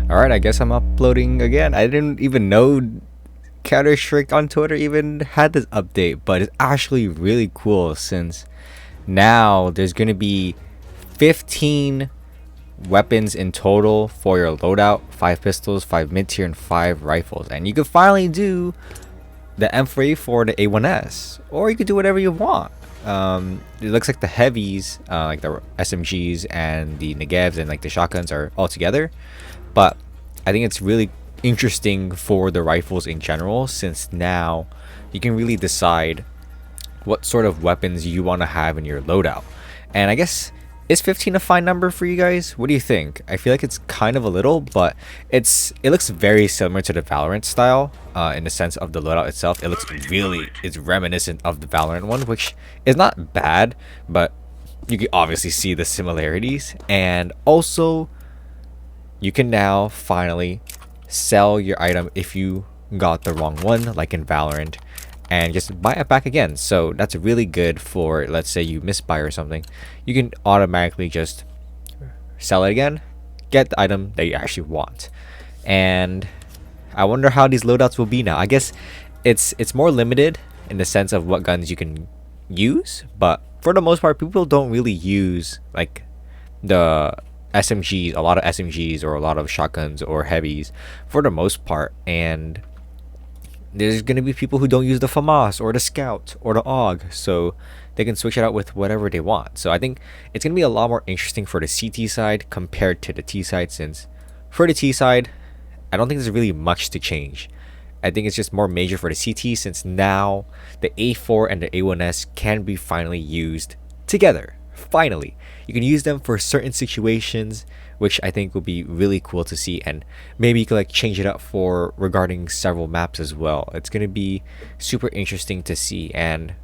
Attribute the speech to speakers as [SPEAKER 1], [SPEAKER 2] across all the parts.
[SPEAKER 1] Alright, I guess I'm uploading again. I didn't even know Counter-Strike on Twitter even had this update, but it's actually really cool since now there's gonna be 15 weapons in total for your loadout, 5 pistols, 5 mid-tier, and 5 rifles. And you can finally do the M4A4, the A1S, or you could do whatever you want. It looks like the heavies, like the SMGs and the Negevs and like the shotguns are all together, but I think it's really interesting for the rifles in general, since now you can really decide what sort of weapons you want to have in your loadout. And I guess, is 15 a fine number for you guys? What do you think? I feel like it's kind of a little, but it looks very similar to the Valorant style, in the sense of the loadout itself. It's reminiscent of the Valorant one, which is not bad, but you can obviously see the similarities. And also, you can now finally sell your item if you got the wrong one, like in Valorant, and just buy it back again. So that's really good for, let's say you misbuy or something, you can automatically just sell it again, get the item that you actually want. And I wonder how these loadouts will be now. I guess it's more limited in the sense of what guns you can use, but for the most part people don't really use like the SMGs, a lot of SMGs or a lot of shotguns or heavies for the most part. And there's gonna be people who don't use the FAMAS or the Scout or the AUG, so they can switch it out with whatever they want. So I think it's gonna be a lot more interesting for the CT side compared to the T side, since for the T side, I don't think there's really much to change. I think it's just more major for the CT, since now the A4 and the A1S can be finally used together. Finally, you can use them for certain situations, which I think will be really cool to see. And maybe you could like change it up for regarding several maps as well. It's gonna be super interesting to see. And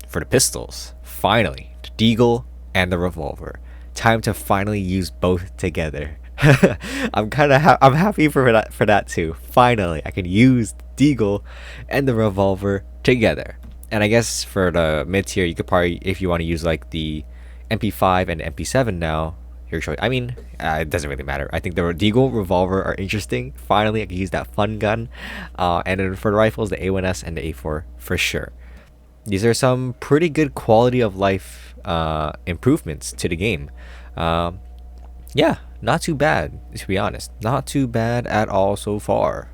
[SPEAKER 1] for the pistols, finally, the deagle and the revolver, time to finally use both together. I'm happy for that too. Finally, I can use deagle and the revolver together. And I guess for the mid tier, you could probably, if you want to use like the MP5 and MP7 now, your choice. I mean, it doesn't really matter. I think the deagle, revolver are interesting. Finally, I can use that fun gun. And then for the rifles, the A1S and the A4 for sure. These are some pretty good quality of life improvements to the game. Yeah, not too bad, to be honest. Not too bad at all so far.